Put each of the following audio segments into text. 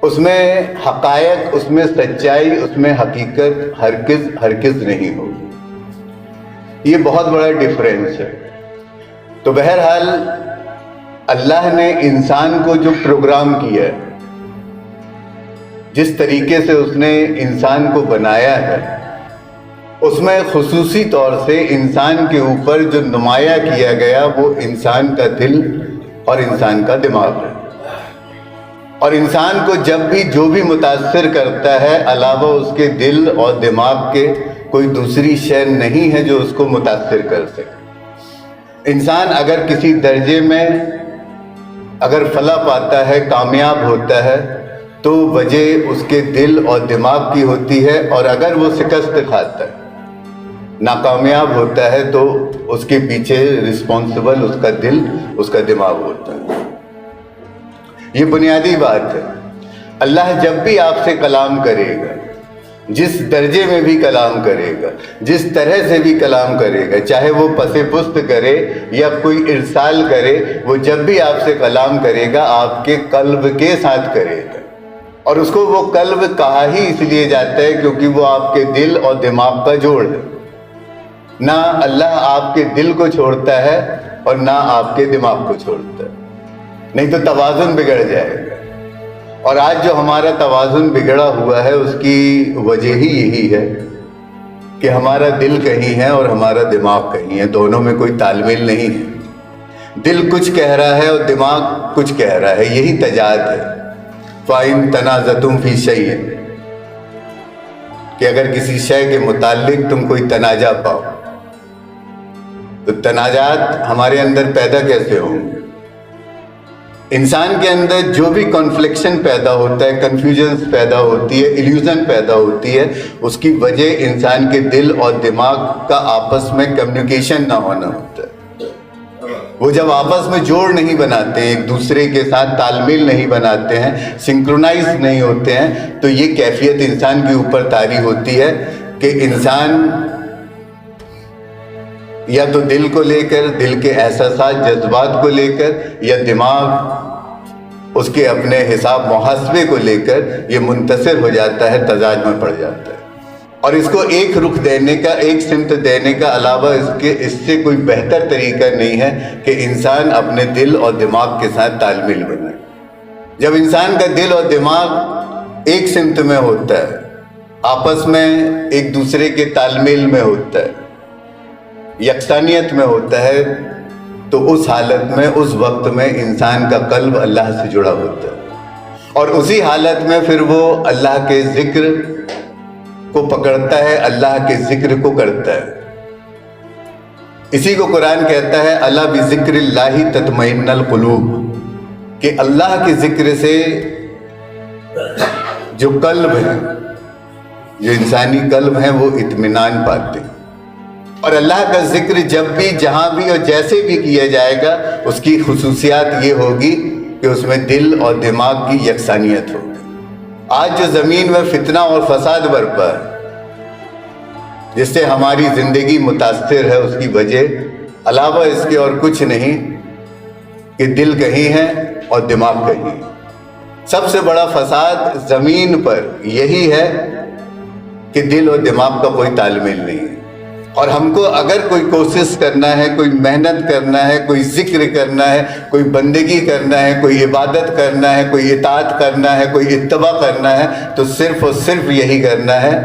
اس میں حقائق، اس میں سچائی، اس میں حقیقت ہرگز نہیں ہوگی۔ یہ بہت بڑا ڈفرینس ہے۔ تو بہرحال اللہ نے انسان کو جو پروگرام کیا ہے، جس طریقے سے اس نے انسان کو بنایا ہے، اس میں خصوصی طور سے انسان کے اوپر جو نمایاں کیا گیا وہ انسان کا دل اور انسان کا دماغ ہے۔ اور انسان کو جب بھی جو بھی متاثر کرتا ہے، علاوہ اس کے دل اور دماغ کے کوئی دوسری شے نہیں ہے جو اس کو متاثر کر سکے۔ انسان اگر کسی درجے میں اگر فلاح پاتا ہے، کامیاب ہوتا ہے، تو وجہ اس کے دل اور دماغ کی ہوتی ہے، اور اگر وہ شکست کھاتا ہے، ناکامیاب ہوتا ہے، تو اس کے پیچھے رسپانسبل اس کا دل، اس کا دماغ ہوتا ہے۔ یہ بنیادی بات ہے۔ اللہ جب بھی آپ سے کلام کرے گا، جس درجے میں بھی کلام کرے گا، جس طرح سے بھی کلام کرے گا، چاہے وہ پس پست کرے یا کوئی ارسال کرے، وہ جب بھی آپ سے کلام کرے گا آپ کے قلب کے ساتھ کرے گا۔ اور اس کو وہ قلب کہا ہی اس لیے جاتا ہے کیونکہ وہ آپ کے دل اور دماغ کا جوڑ ہے۔ نہ اللہ آپ کے دل کو چھوڑتا ہے اور نہ آپ کے دماغ کو چھوڑتا ہے، نہیں تو توازن بگڑ جائے گا۔ اور آج جو ہمارا توازن بگڑا ہوا ہے اس کی وجہ ہی یہی ہے کہ ہمارا دل کہیں ہے اور ہمارا دماغ کہیں ہے، دونوں میں کوئی تال میل نہیں ہے۔ دل کچھ کہہ رہا ہے اور دماغ کچھ کہہ رہا ہے، یہی تضاد ہے۔ فَإِن تَنَازَعْتُمْ فِي شَيْءٍ، کہ اگر کسی شے کے متعلق تم کوئی تنازع پاؤ تو تنازعات ہمارے اندر پیدا کیسے ہوں گے؟ انسان کے اندر جو بھی کنفلکشن پیدا ہوتا ہے، کنفیوژنز پیدا ہوتی ہے، ایلیوژن پیدا ہوتی ہے، اس کی وجہ انسان کے دل اور دماغ کا آپس میں کمیونیکیشن نہ ہونا ہوتا ہے۔ وہ جب آپس میں جوڑ نہیں بناتے ہیں، ایک دوسرے کے ساتھ تال میل نہیں بناتے ہیں، سنکرونائز نہیں ہوتے ہیں، تو یہ کیفیت انسان کے اوپر طاری ہوتی ہے کہ انسان یا تو دل کو لے کر، دل کے احساسات، جذبات کو لے کر، یا دماغ اس کے اپنے حساب محاسبے کو لے کر یہ منتصر ہو جاتا ہے، تضاد میں پڑ جاتا ہے۔ اور اس کو ایک رخ دینے کا، ایک سمت دینے کا علاوہ اس سے کوئی بہتر طریقہ نہیں ہے کہ انسان اپنے دل اور دماغ کے ساتھ تال میل بنائے۔ جب انسان کا دل اور دماغ ایک سمت میں ہوتا ہے، آپس میں ایک دوسرے کے تال میل میں ہوتا ہے، یکسانیت میں ہوتا ہے، تو اس حالت میں، اس وقت میں انسان کا قلب اللہ سے جڑا ہوتا ہے، اور اسی حالت میں پھر وہ اللہ کے ذکر کو پکڑتا ہے، اللہ کے ذکر کو کرتا ہے۔ اسی کو قرآن کہتا ہے الا بذکر اللہ تطمئن القلوب، کہ اللہ کے ذکر سے جو قلب ہے، جو انسانی قلب ہے، وہ اطمینان پاتے ہیں۔ اور اللہ کا ذکر جب بھی، جہاں بھی اور جیسے بھی کیا جائے گا، اس کی خصوصیات یہ ہوگی کہ اس میں دل اور دماغ کی یکسانیت ہوگی۔ آج جو زمین میں فتنہ اور فساد برپا ہے، جس سے ہماری زندگی متاثر ہے، اس کی وجہ علاوہ اس کے اور کچھ نہیں کہ دل کہیں ہے اور دماغ کہیں ہے۔ سب سے بڑا فساد زمین پر یہی ہے کہ دل اور دماغ کا کوئی تال میل نہیں ہے۔ اور ہم کو اگر کوئی کوشش کرنا ہے، کوئی محنت کرنا ہے، کوئی ذکر کرنا ہے، کوئی بندگی کرنا ہے، کوئی عبادت کرنا ہے، کوئی اطاعت کرنا ہے، کوئی اتباع کرنا ہے، تو صرف اور صرف یہی کرنا ہے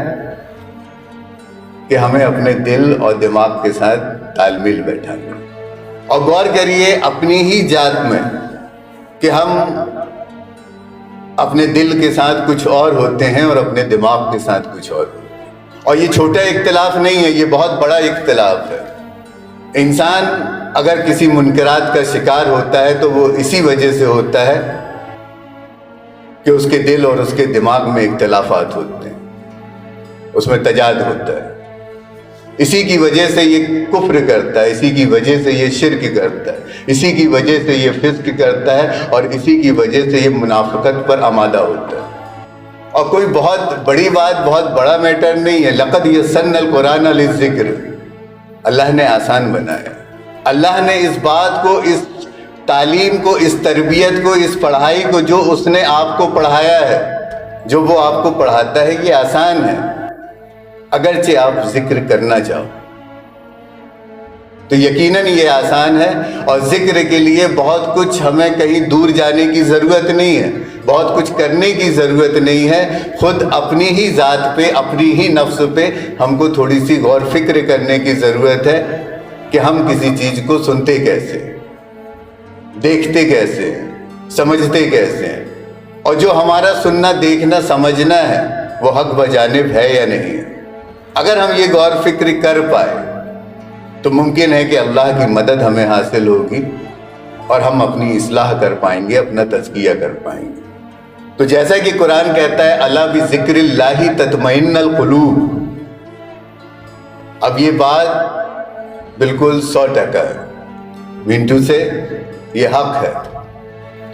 کہ ہمیں اپنے دل اور دماغ کے ساتھ تال میل بیٹھانا۔ اور غور کریے اپنی ہی ذات میں کہ ہم اپنے دل کے ساتھ کچھ اور ہوتے ہیں اور اپنے دماغ کے ساتھ کچھ اور ہوتے ہیں۔ اور یہ چھوٹا اختلاف نہیں ہے، یہ بہت بڑا اختلاف ہے۔ انسان اگر کسی منکرات کا شکار ہوتا ہے تو وہ اسی وجہ سے ہوتا ہے کہ اس کے دل اور اس کے دماغ میں اختلافات ہوتے ہیں، اس میں تضاد ہوتا ہے۔ اسی کی وجہ سے یہ کفر کرتا ہے، اسی کی وجہ سے یہ شرک کرتا ہے، اسی کی وجہ سے یہ فسق کرتا ہے، اور اسی کی وجہ سے یہ منافقت پر آمادہ ہوتا ہے۔ اور کوئی بہت بڑی بات، بہت بڑا میٹر نہیں ہے۔ لقد یسرنا القرآن للذکر، اللہ نے آسان بنایا۔ اللہ نے اس بات کو اس تعلیم کو، اس تربیت کو، اس پڑھائی کو جو اس نے آپ کو پڑھایا ہے، جو وہ آپ کو پڑھاتا ہے، یہ آسان ہے اگرچہ آپ ذکر کرنا چاہو تو یقیناً یہ آسان ہے۔ اور ذکر کے لیے بہت کچھ ہمیں کہیں دور جانے کی ضرورت نہیں ہے، بہت کچھ کرنے کی ضرورت نہیں ہے۔ خود اپنی ہی ذات پہ، اپنی ہی نفس پہ ہم کو تھوڑی سی غور فکر کرنے کی ضرورت ہے کہ ہم کسی چیز کو سنتے کیسے، دیکھتے کیسے، سمجھتے کیسے ہیں، اور جو ہمارا سننا، دیکھنا، سمجھنا ہے وہ حق بجانب ہے یا نہیں ہے۔ اگر ہم یہ غور فکر کر پائے تو ممکن ہے کہ اللہ کی مدد ہمیں حاصل ہوگی اور ہم اپنی اصلاح کر پائیں گے، اپنا تزکیہ کر پائیں گے۔ تو جیسا کہ قرآن کہتا ہے الا بذکر اللہ تطمئن القلوب، اب یہ بات بالکل 100% ہے، منٹو سے یہ حق ہے۔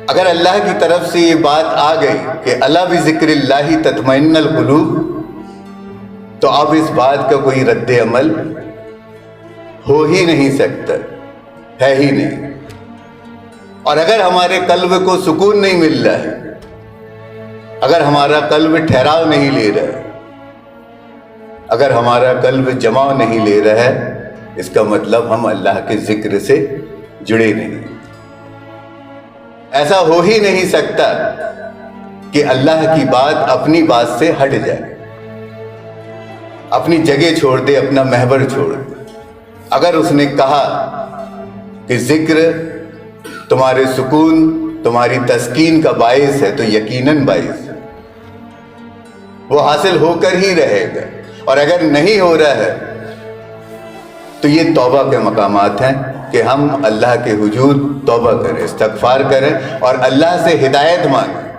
اگر اللہ کی طرف سے یہ بات آ گئی کہ الا بذکر اللہ تطمئن القلوب، تو اب اس بات کا کوئی رد عمل ہو ہی نہیں سکتا، ہے ہی نہیں۔ اور اگر ہمارے قلب کو سکون نہیں مل رہا ہے، اگر ہمارا قلب ٹھہراؤ نہیں لے رہا ہے، اگر ہمارا قلب جماؤ نہیں لے رہا ہے، اس کا مطلب ہم اللہ کے ذکر سے جڑے نہیں۔ ایسا ہو ہی نہیں سکتا کہ اللہ کی بات اپنی بات سے ہٹ جائے، اپنی جگہ چھوڑ دے، اپنا محور چھوڑ دے۔ اگر اس نے کہا کہ ذکر تمہارے سکون، تمہاری تسکین کا باعث ہے، تو یقیناً باعث ہے، وہ حاصل ہو کر ہی رہے گا۔ اور اگر نہیں ہو رہا ہے تو یہ توبہ کے مقامات ہیں کہ ہم اللہ کے حضور توبہ کریں، استغفار کریں اور اللہ سے ہدایت مانگیں۔